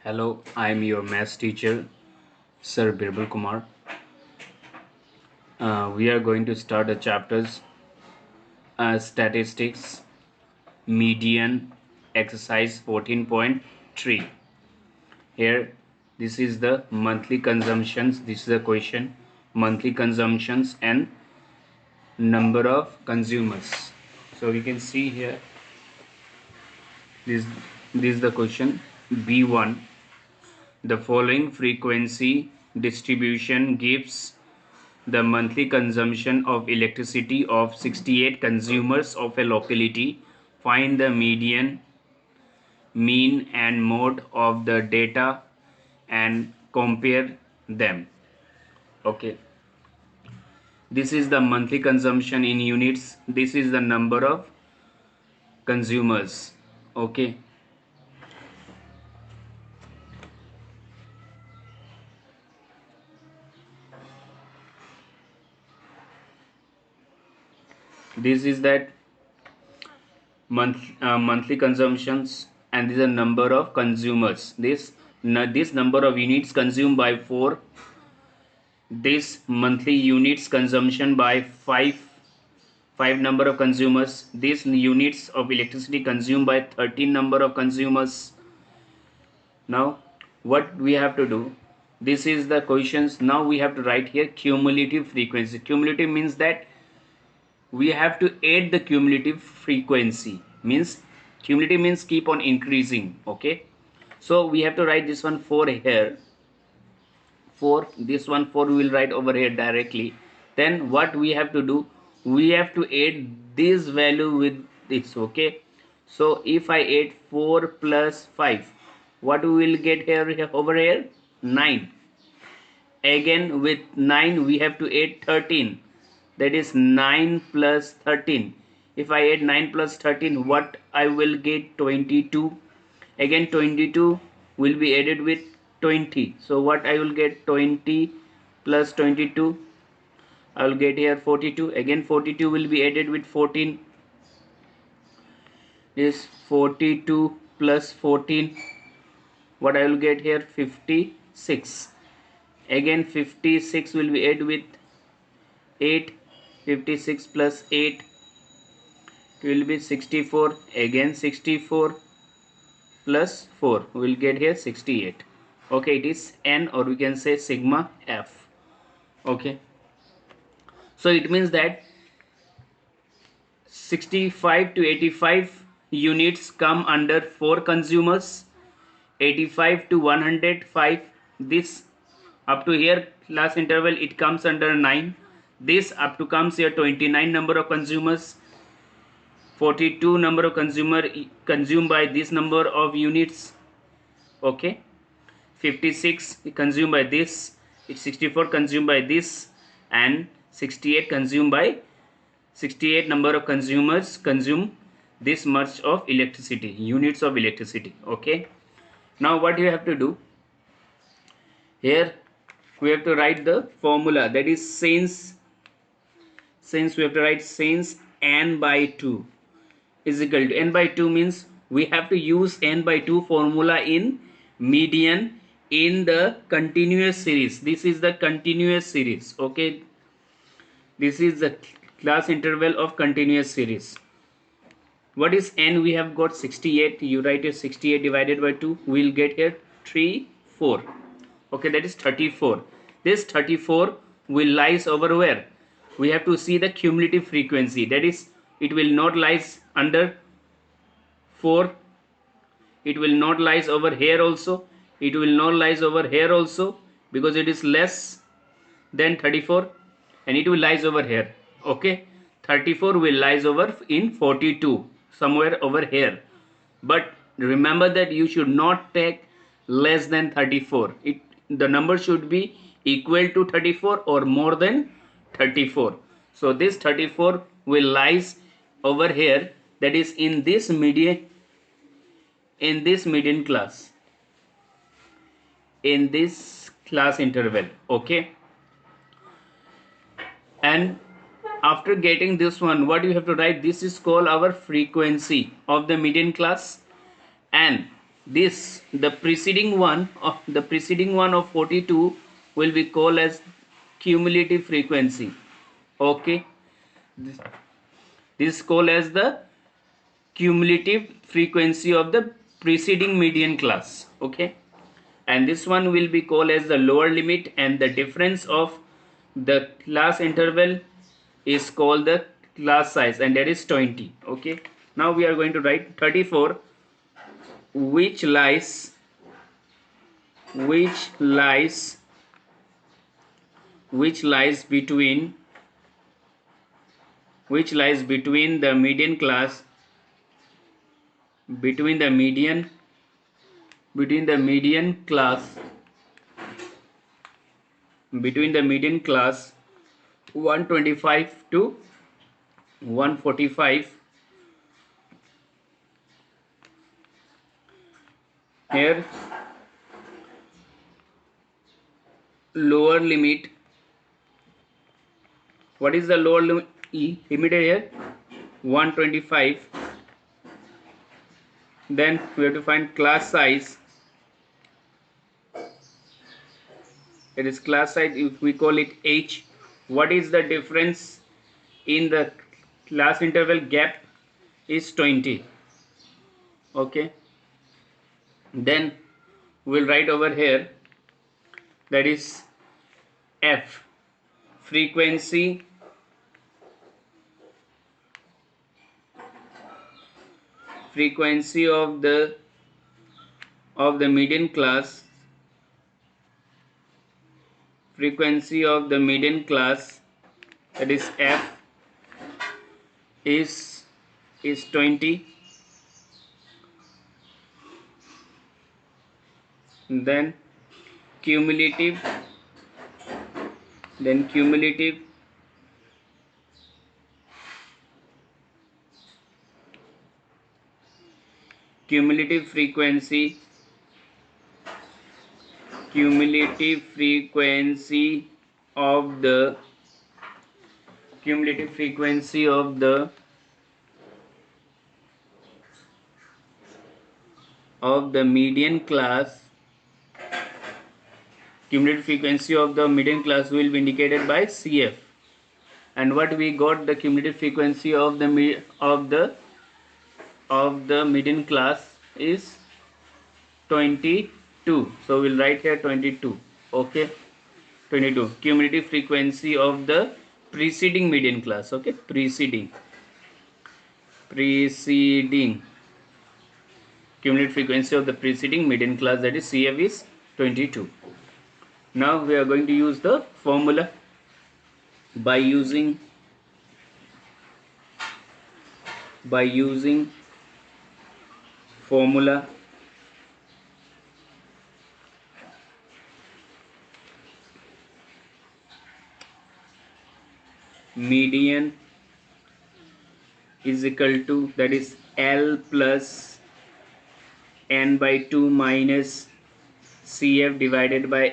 Hello, I am your maths teacher, Sir Birbal Kumar. We are going to start the chapters Statistics, Median, Exercise 14.3. Here, this is the monthly consumptions. This is the question: monthly consumptions and number of consumers. So we can see here. This is the question B1. The following frequency distribution gives the monthly consumption of electricity of 68 consumers of a locality. Find the median, mean and mode of the data and compare them. Okay, this is the monthly consumption in units. This is the number of consumers. Okay, this is that monthly consumptions, and this is a number of consumers. This number of units consumed by 4, this monthly units consumption by 5 number of consumers, this units of electricity consumed by 13 number of consumers. Now what we have to do, this is the questions. Now we have to write here cumulative frequency. Cumulative means that we have to add the cumulative frequency, means cumulative means keep on increasing. Okay, so we have to write this one 4 here, 4, this one 4 we will write over here directly. Then what we have to do, we have to add this value with this. Okay, so if I add 4 plus 5, what we will get here over here? 9. Again with 9 we have to add 13, that is 9 plus 13. If I add 9 plus 13, what I will get? 22. Again 22 will be added with 20, so what I will get? 20 plus 22, I will get here 42. Again 42 will be added with 14, this 42 plus 14, what I will get here? 56. Again 56 will be added with 8, 56 plus 8, it will be 64. Again 64 plus 4 will get here 68. Okay, it is n, or we can say sigma f. Okay, so it means that 65 to 85 units come under 4 consumers, 85 to 105, this up to here class interval it comes under 9, this up to comes here 29 number of consumers, 42 number of consumer consumed by this number of units. Okay, 56 consumed by this, it's 64 consumed by this, and 68 consumed by 68 number of consumers consume this much of electricity, units of electricity. Okay, now what you have to do here, we have to write the formula, that is since we have to write since n by 2 is equal to n by 2, means we have to use n by 2 formula in median in the continuous series. This is the continuous series. Okay, this is the class interval of continuous series. What is n? We have got 68. You write it 68 divided by 2, we will get here 3 4. Okay, that is 34. This 34 will lies over where? We have to see the cumulative frequency, that is it will not lies under 4, it will not lies over here also, it will not lies over here also, because it is less than 34, and it will lies over here. Okay, 34 will lies over in 42, somewhere over here, but remember that you should not take less than 34. The number should be equal to 34 or more than 34. So this 34 will lies over here, that is in this median class, in this class interval. Okay, and after getting this one, what you have to write, this is called our frequency of the median class, and This the preceding one of 42 will be called as cumulative frequency. Okay, this is called as the cumulative frequency of the preceding median class. Okay, and this one will be called as the lower limit, and the difference of the class interval is called the class size, and that is 20. Okay, now we are going to write 34, which lies which lies which lies between the median class between the median class 125 to 145. Here lower limit, what is the lower limit here? 125. Then we have to find class size. It is class size, if we call it h. What is the difference in the class interval gap? Is 20. Okay, then we'll write over here, that is f, frequency of the median class, that is f is 20. Then cumulative frequency of the median class. Cumulative frequency of the median class will be indicated by CF. And what we got, the cumulative frequency of the median class is 22. So we'll write here 22. Okay, 22 cumulative frequency of the preceding median class. Okay, preceding cumulative frequency of the preceding median class, that is CF, is 22. Now we are going to use the formula by using formula median is equal to, that is L plus n by 2 minus CF divided by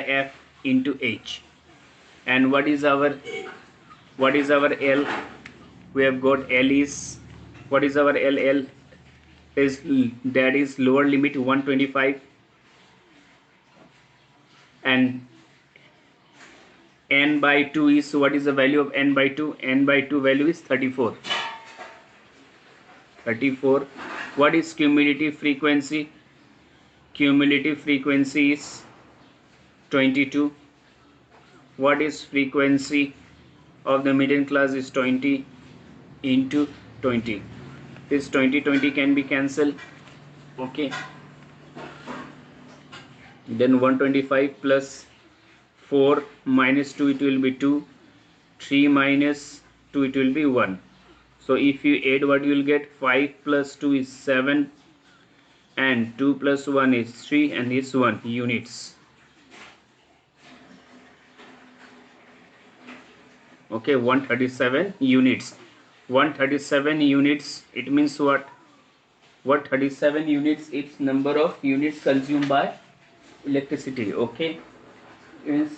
f into h. And what is our L? We have got L is, what is our L? L is, that is lower limit 125, and n by 2 is, what is the value of n by 2? N by 2 value is 34. What is cumulative frequency? Cumulative frequency is 22. What is frequency of the median class? Is 20 into 20. This 20 can be cancelled. Okay, then 125 plus 4 minus 2, it will be 2. 3 minus 2, it will be 1. So if you add, what you will get? 5 plus 2 is 7, and 2 plus 1 is 3, and is 1 units. Okay, 137 units. 137 units, it means what? 37 units, it's number of units consumed by electricity. Okay, is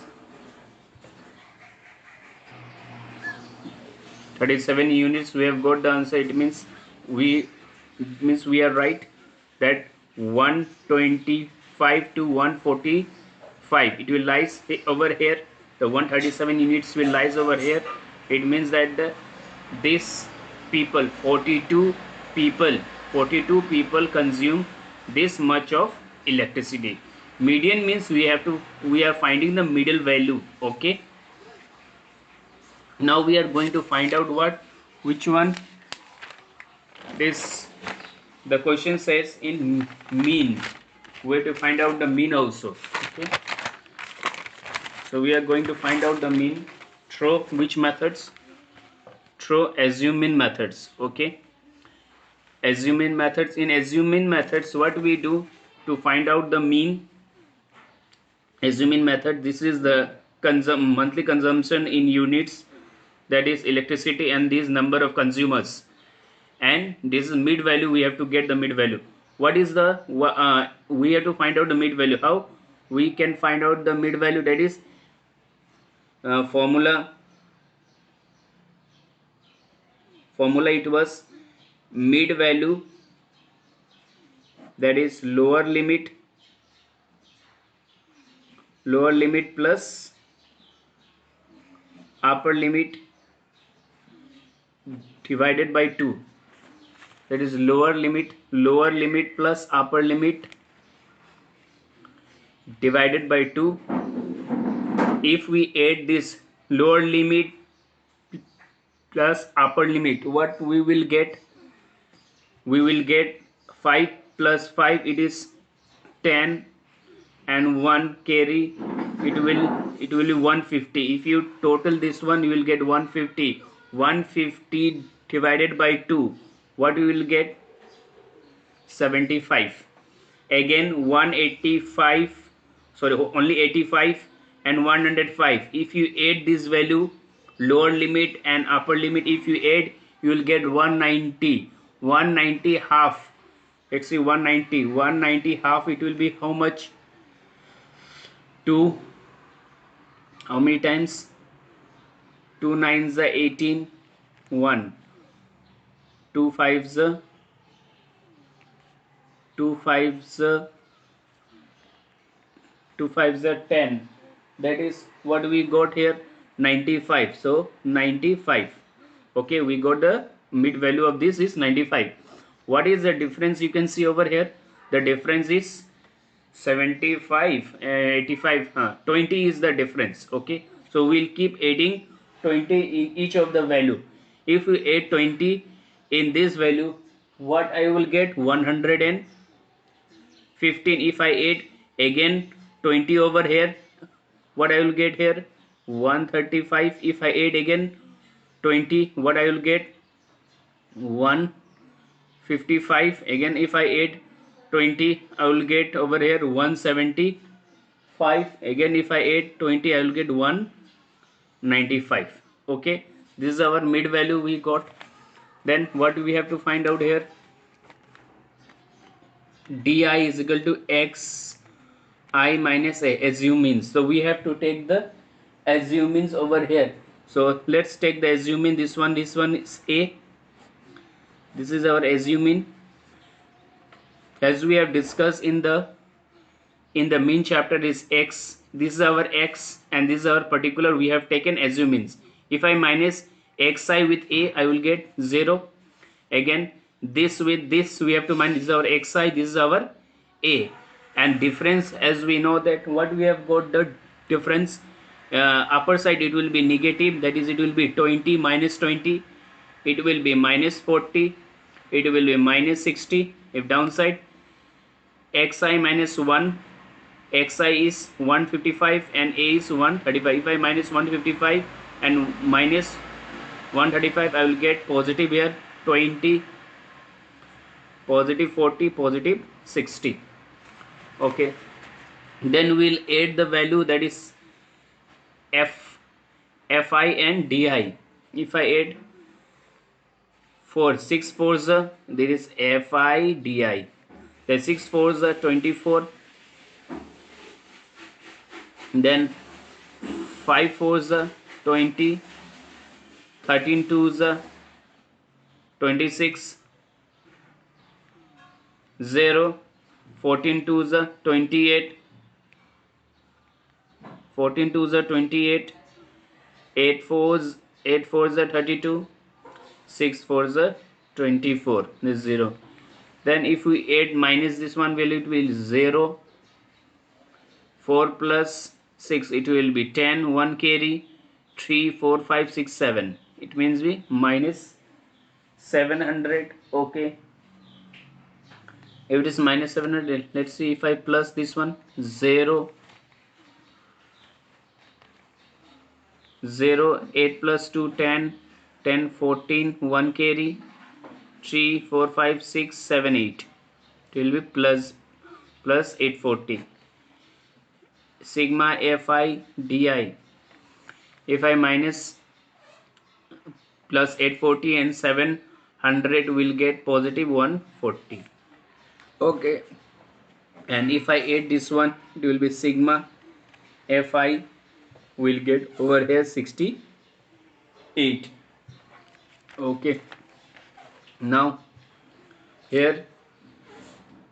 37 units. We have got the answer. It means we means we are right that 125 to 145 it will lies over here. The 137 units will lies over here. It means that this people 42 people consume this much of electricity. Median means we are finding the middle value. Okay, now we are going to find out which one. This the question says in mean. We have to find out the mean also. Okay, so we are going to find out the mean through which methods? Through assuming methods. Okay, assuming methods. In assuming methods, what we do to find out the mean? Assuming method, this is the monthly consumption in units, that is electricity, and this number of consumers, and this is mid value. We have to get the mid value. What is the we have to find out the mid value. How we can find out the mid value? That is formula it was mid value, that is lower limit plus upper limit divided by 2. That is lower limit plus upper limit divided by 2. If we add this lower limit plus upper limit, what we will get? We will get 5 plus 5, it is 10, and 1 carry, it will be 150. If you total this one, you will get 150. 150 divided by 2, what you will get? 75. Again 185, sorry, only 85 and 105. If you add this value, lower limit and upper limit, if you add, you will get 190. 190 half, let's see, 190 half, it will be how much? 2, how many times? 2 nines are 18, 1, 2 fives are 10. That is what we got here, 95. So 95. Okay, we got the mid value of this is 95. What is the difference? You can see over here, the difference is 75, 85, 20 is the difference. Okay, so we'll keep adding 20 in each of the value. If we add 20 in this value, what I will get? 115. If I add again 20 over here, what I will get here? 135. If I add again 20, what I will get? 155. Again if I add 20, I will get over here 175. Again if I add 20, I will get 195. Okay, this is our mid value we got. Then what we have to find out here? Di is equal to x I minus a, assume means. So we have to take the assume means over here. So let's take the assume mean. This one is a. This is our assume mean. As we have discussed in the mean chapter is x. This is our x and this is our particular. We have taken assume means. If I minus xi with a, I will get 0. Again this with this, we have to minus. This is our xi, this is our a, and difference, as we know that what we have got the difference, upper side it will be negative, that is it will be 20 minus 20, it will be minus 40, it will be minus 60. If downside, xi minus 1, xi is 155 and a is 135. If I minus 155 and minus 135, I will get positive here 20, positive 40, positive 60. Okay, then we'll add the value, that is fi and di. If I add 4, 6 4s, there is fi di. The 6 4s are 24. Then 5 4s are 20. 13 2s are 26. 0, 14 twos are 28, 14 twos are 28, 8 fours, 8 fours are 32, 6 fours are 24. This is 0. Then if we add minus this one value, it will be 0. 4 plus 6, it will be 10, 1 carry, 3, 4, 5, 6, 7. It means we minus 700. Okay. If it is minus 700, let's see if I plus this one. 0, 0, 8 plus 2, 10, 10, 14, 1 carry, 3, 4, 5, 6, 7, 8. It will be plus 840. Sigma Fi di. If I minus plus 840 and 700 will get positive 140. Okay. And if I add this one, it will be sigma Fi will get over here 68. Okay. Now here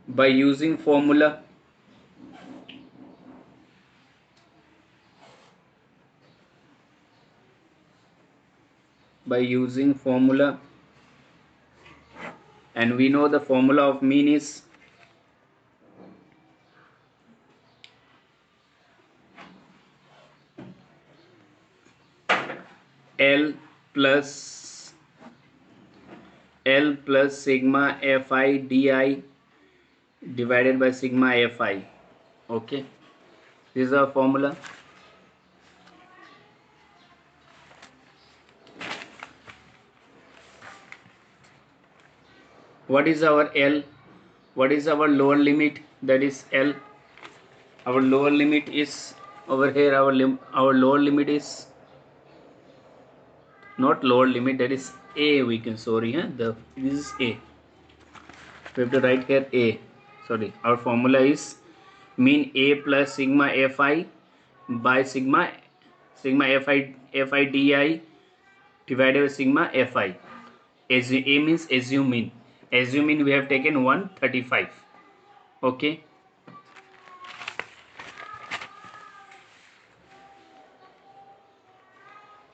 by using formula, and we know the formula of mean is L plus sigma Fi di divided by sigma Fi. Okay, this is our formula. What is our L? What is our lower limit? That is L. Our lower limit is over here. Our lower limit is not lower limit. That is A. We can this is A. We have to write here A. Sorry. Our formula is mean A plus sigma Fi by sigma Fi di divided by sigma Fi. A means assume mean. Assume mean we have taken 135. Okay.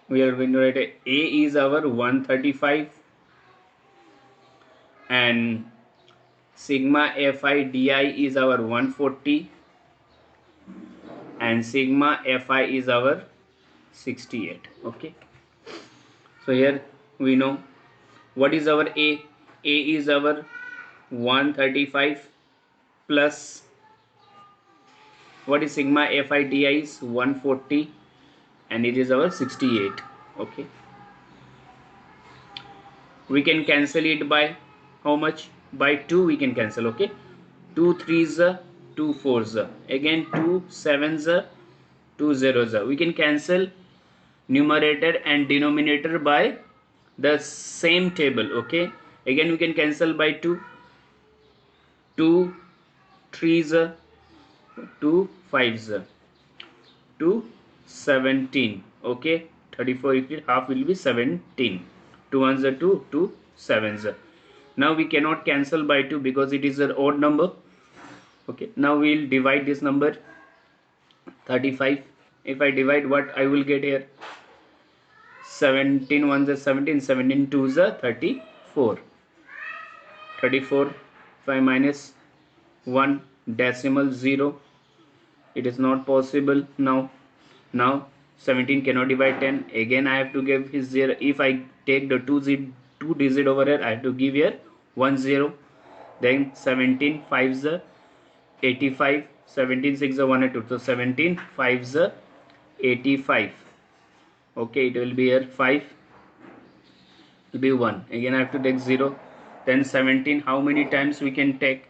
We are going to write A is our 135 and sigma Fi di is our 140 and sigma Fi is our 68. Okay. So here we know what is our A. A is our 135 plus what is sigma Fi di is 140 and it is our 68. Okay. We can cancel it by how much? By 2 we can cancel. Okay. 2 3s, 2 4s, again 2 7s, 2 zeros. We can cancel numerator and denominator by the same table. Okay. Again we can cancel by 2. 2 3s, 2 5s, 2 17. Okay. 34 if half will be 17. 2 ones are 2, 2 sevens. Now we cannot cancel by 2 because it is an odd number. Okay. Now we will divide this number 35. If I divide, what I will get here? 17 ones are 17, 17 twos are 34. 34. If I minus 1 decimal 0, it is not possible now. 17 cannot divide 10. Again I have to give his 0. If I take the 2 digit over here, I have to give here 1 0. Then 17 5s are 85. 17 6 are 1 and 2. So 17 5s are 85. Okay, it will be here 5. It will be 1. Again I have to take 0. Then 17, how many times we can take?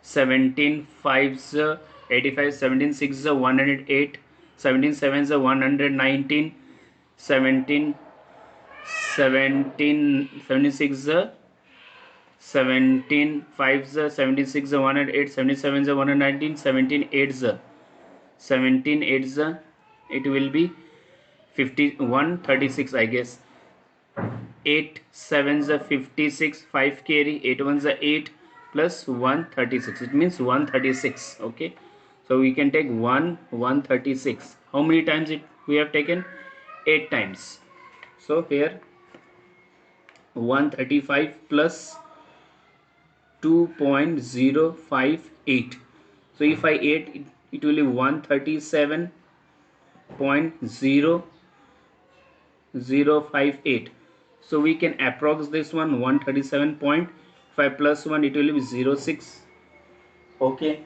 17 5s are 85. 17 6s are 108. 17 7s are 119. 17 76 are 17 5s are 76 are 108. 77 are 119. 17 8s are 17 8s are, it will be 51 36 I guess. 8 7s are 56. 5 carry. 8 1s are 8 plus 136, it means 136. Okay, so we can take 136. How many times we have taken? 8 times. So here 135 plus 2.058. So if I add it, it will be 137.0058. So we can approx this one 137.5 plus 1, it will be 0.6. Okay,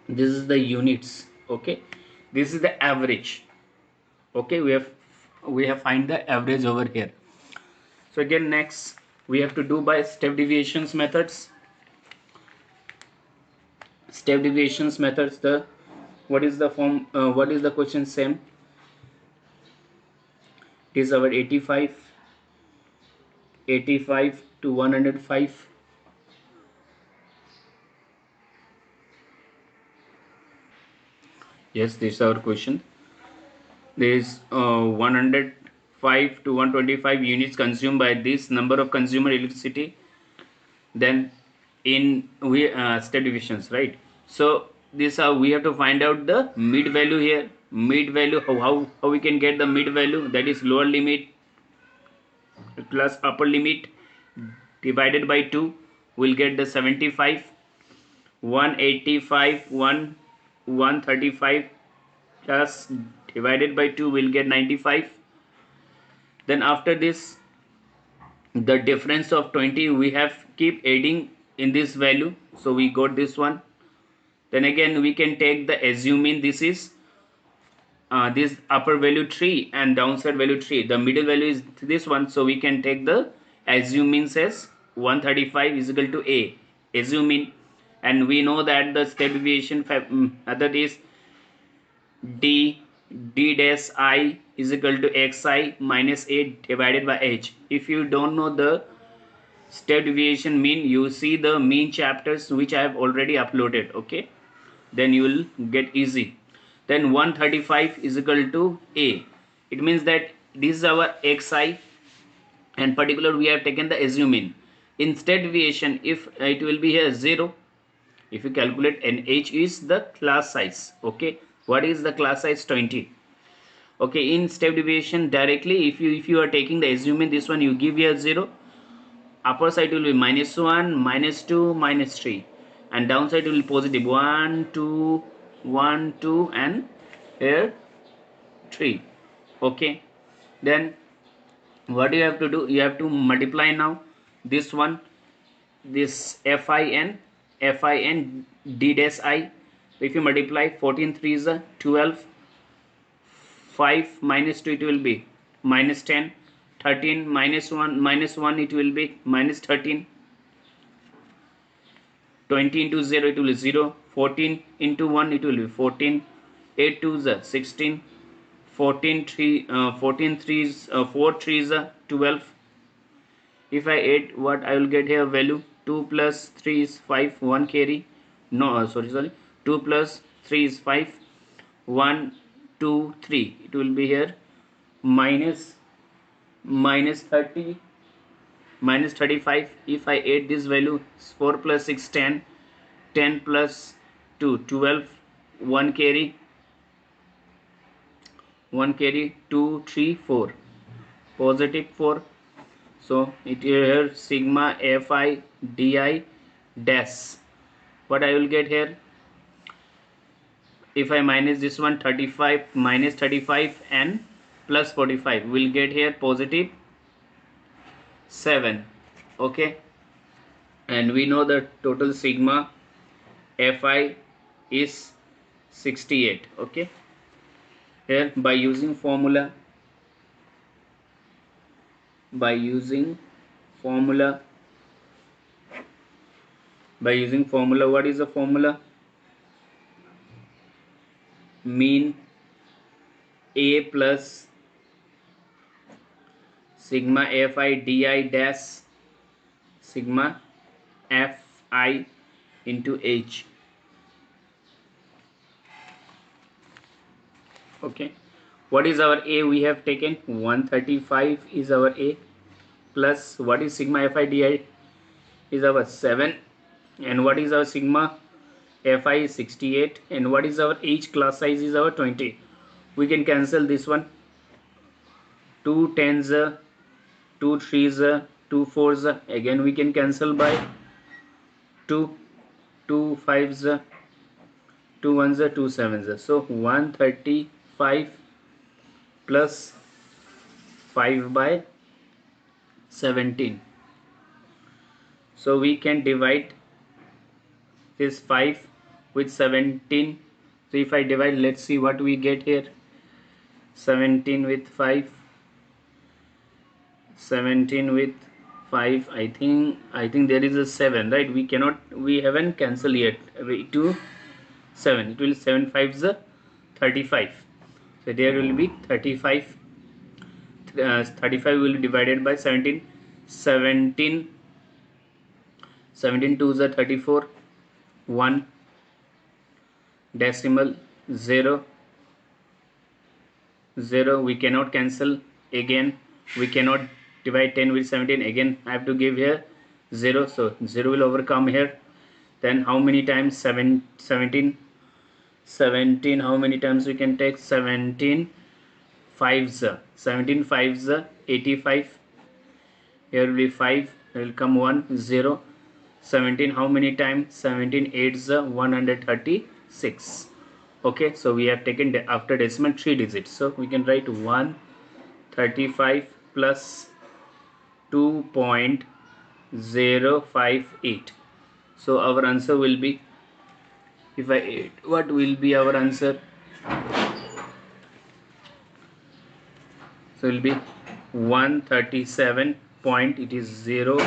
this is the units. Okay, this is the average. Okay, we have find the average over here. So again, next we have to do by step deviations methods. Step deviations methods, the what is the form, what is the question? Same, it is our 85 to 105. Yes, this is our question. There is 105 to 125 units consumed by this number of consumer electricity. Then in we step divisions, right? So this we have to find out the mid value here. Mid value, how we can get the mid value? That is lower limit plus upper limit divided by 2, we'll get the 75. 185 135 plus divided by 2, we'll get 95. Then after this, the difference of 20 we have keep adding in this value, so we got this one. Then again we can take the assuming this is this upper value 3 and downside value 3, the middle value is this one, so we can take the assuming as 135 is equal to a, assuming. And we know that the step deviation method is d dash I is equal to xi minus a divided by h. If you don't know the step deviation mean, you see the mean chapters which I have already uploaded. Okay, then you will get easy. Then 135 is equal to a, it means that this is our xi, and particular we have taken the assuming. In step deviation, if it will be here 0, if you calculate, and h is the class size. Okay, what is the class size? 20. Okay, in step deviation directly, if you are taking the assuming this one, you give here 0, upper side will be -1 -2 -3, and downside will be positive 1 2 1 2 and here 3. Okay, then what you have to do? You have to multiply now this one, this fin d dash I. If you multiply 14 3 is 12, 5 minus 2 it will be -10, 13 -1 it will be -13, 20 into 0 it will be 0, 14 into 1 it will be 14, 8 2 is 16, 14 3 14 3 is 4 3 is 12. If I add, what I will get here value? 2 plus 3 is 5, 1 carry, no sorry 2 plus 3 is 5, 1 2 3, it will be here minus 30 minus 35. If I add this value, 4 plus 6 10, 10 plus 2 12, 1 carry 2 3 4, positive 4. So it here sigma fi di dash. What I will get here? If I minus this one, 35 minus 35 and plus 45, will get here positive 7. Okay, and we know the total sigma fi is 68. Okay, here by using formula, what is the formula? Mean a plus sigma fi di dash sigma fi into h. Okay, what is our a? We have taken 135 is our a, plus what is sigma fi di is our 7, And what is our sigma? Fi is 68. And what is our H class size is our 20. We can cancel this one. 2 tens, 2 threes, 2 fours. Again we can cancel by 2, 2 fives, 2 ones, 2 sevens. So 135 plus 5 by 17. So we can divide this 5 with 17. So if I divide, let's see what we get here. 17 with 5, 17 with 5, I think there is a 7, right? We haven't cancelled yet. 2 7, it will 7 5s 35. So there will be 35. 35 will be divided by 17. 17 17 2s 34. 1 decimal 0 0. We cannot cancel. Again we cannot divide 10 with 17. Again I have to give here 0, so 0 will overcome here. Then how many times? 17 17, how many times we can take? 17 5s, 17 5s 85. Here will be 5, here will come 1 0. 17 how many times? 17 8s 136. Okay, so we have taken after decimal 3 digits, so we can write 135 plus 2.058. so our answer will be, if I what will be our answer? So it will be 137 point, it is 0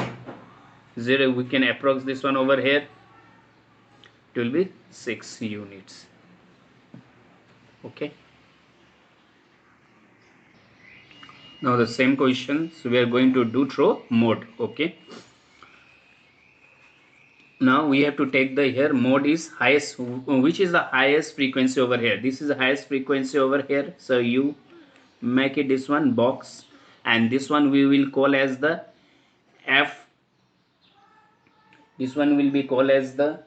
0. We can approx this one over here. It will be 6 units. Okay, now the same question, so we are going to do through mode. Okay, now we have to take the here mode is highest, which is the highest frequency over here. This is the highest frequency over here, so you make it this one box, and this one we will call as the F. This one will be called as the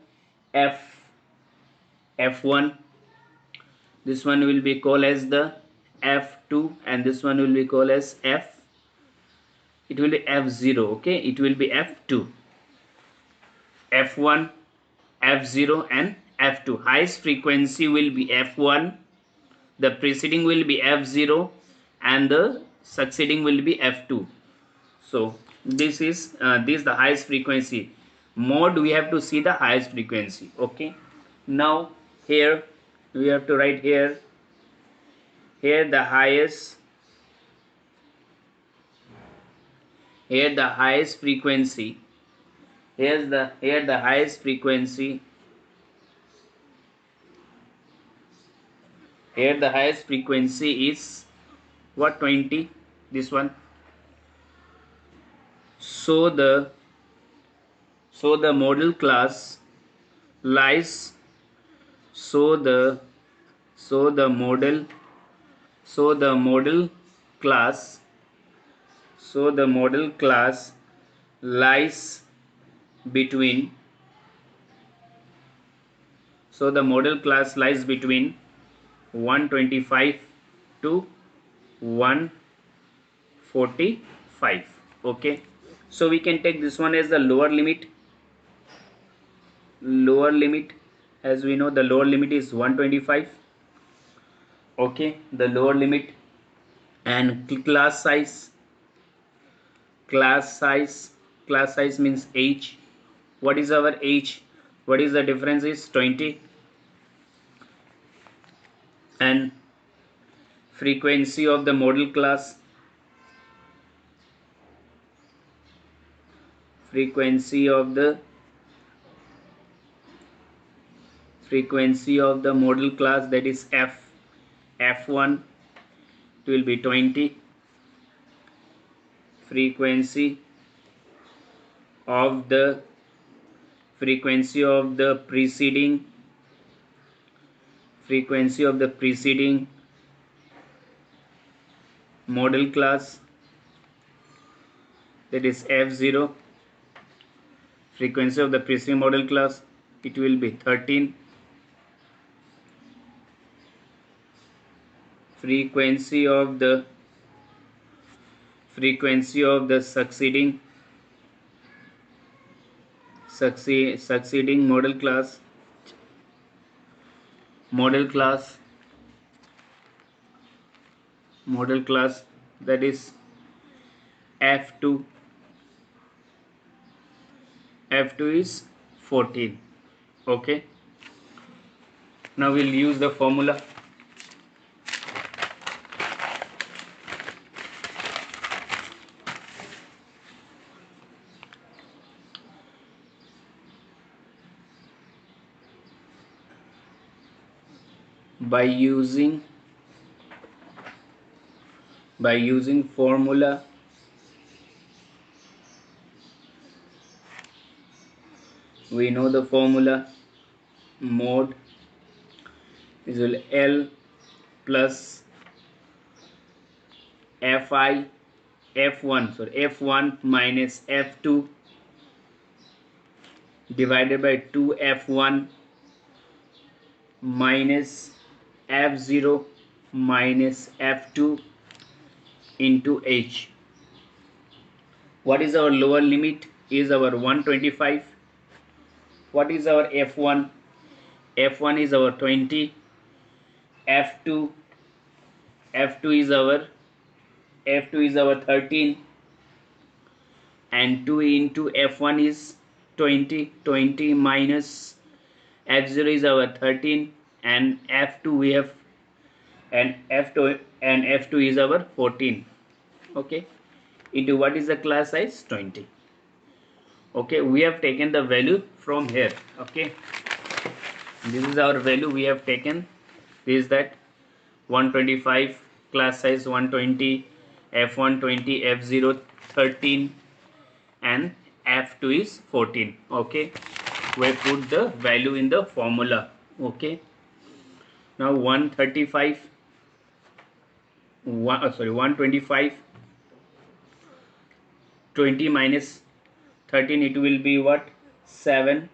F1. This one will be called as the F2, and this one will be called as it will be F0. Okay, it will be F2, F1, F0 and F2. Highest frequency will be F1, the preceding will be F0, and the succeeding will be F2. So this is the highest frequency. Mode we have to see the highest frequency. Okay, now here we have to write here the highest, here the highest frequency, here the highest frequency, here the highest frequency is what? 20, this one. So the model class lies, so the model class, so the model class lies between, so the model class lies between 125 to 145. Okay, so we can take this one as the lower limit. As we know, the lower limit is 125. Okay, the lower limit. And class size means h. What is our h? What is the difference? Is 20. And frequency of the model class, frequency of the model class, that is f1, it will be 20. Frequency of the preceding model class, that is f0. frequency of the preceding model class, it will be 13. Frequency of the succeeding model class that is F2 is 14. Okay, now we'll use the formula. By using formula, we know the formula. Mod is L plus F1 minus F2 divided by 2F1 minus F0 minus F2 into H. What is our lower limit? Is our 125. What is our F1? F1 is our 20. F2 is our 13, and 2 into F1 is 20 minus F0 is our 13, and F2 we have, and F2 is our 14. Okay, into what is the class size? 20. Okay, we have taken the value from here. Okay, this is our value we have taken. This is that 125, class size 120, F1 20, F0 13, and F2 is 14. Okay, we put the value in the formula. Okay, now 125, 20 minus 13, it will be what? 7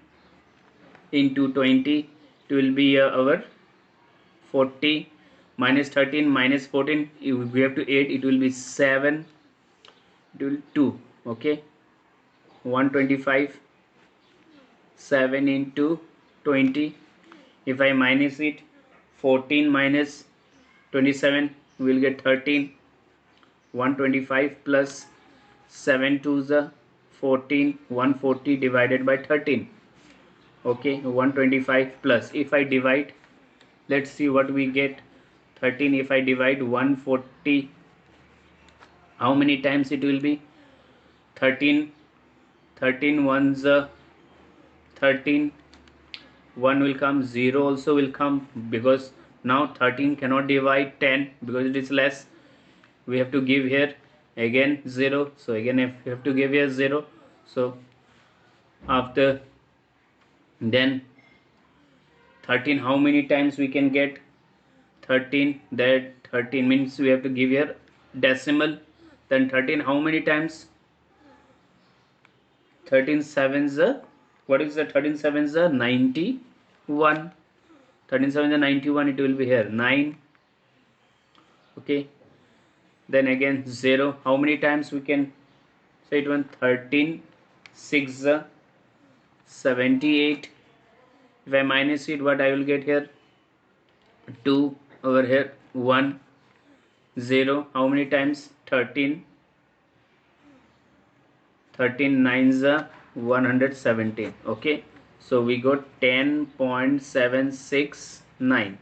into 20, it will be our 40, minus 13 minus 14, we have to add, it will be 7, it will 2. Okay, 125, 7 into 20, if I minus it, 14 minus 27, we will get 13. 125 plus 7 to the 14, 140 divided by 13. Okay, 125 plus, if I divide, let's see what we get. 13, if I divide 140, how many times it will be? 13 ones 13, 1 will come, 0 also will come, because now 13 cannot divide 10 because it is less. We have to give here again 0, so again if we have to give here 0. So after, then 13, how many times we can get 13? That 13 means we have to give here decimal. Then 13, how many times? 13 sevens, what is the 13 sevens? 91. 13 sevens 91, it will be here 9. Okay, then again 0, how many times we can say it? 1 13 6 78. If I minus it, what I will get here? 2 over here, 1 0, how many times? 13 9s 117. Okay, so we got 10.769.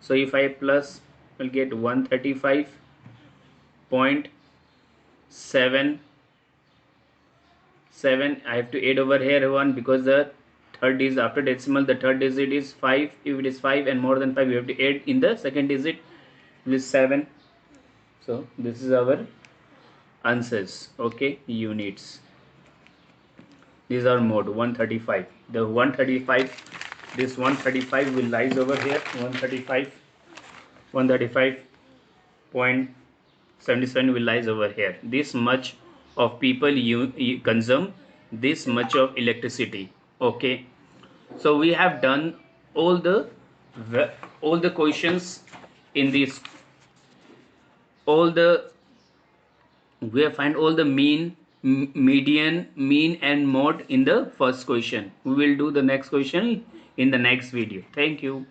so if I plus, I'll get 135.77. I have to add over here 1 because the third is after decimal, the third digit is 5. If it is 5 and more than 5, we have to add in the second digit, which is 7. So this is our answers. Okay, units. These are mode 135. The 135, this 135 will lies over here. 135.77 will lies over here. This much of people you consume this much of electricity. Okay, so we have done all the all the questions in this, all the, we have find all the mean, median, mean and mode in the first question. We will do the next question in the next video. Thank you.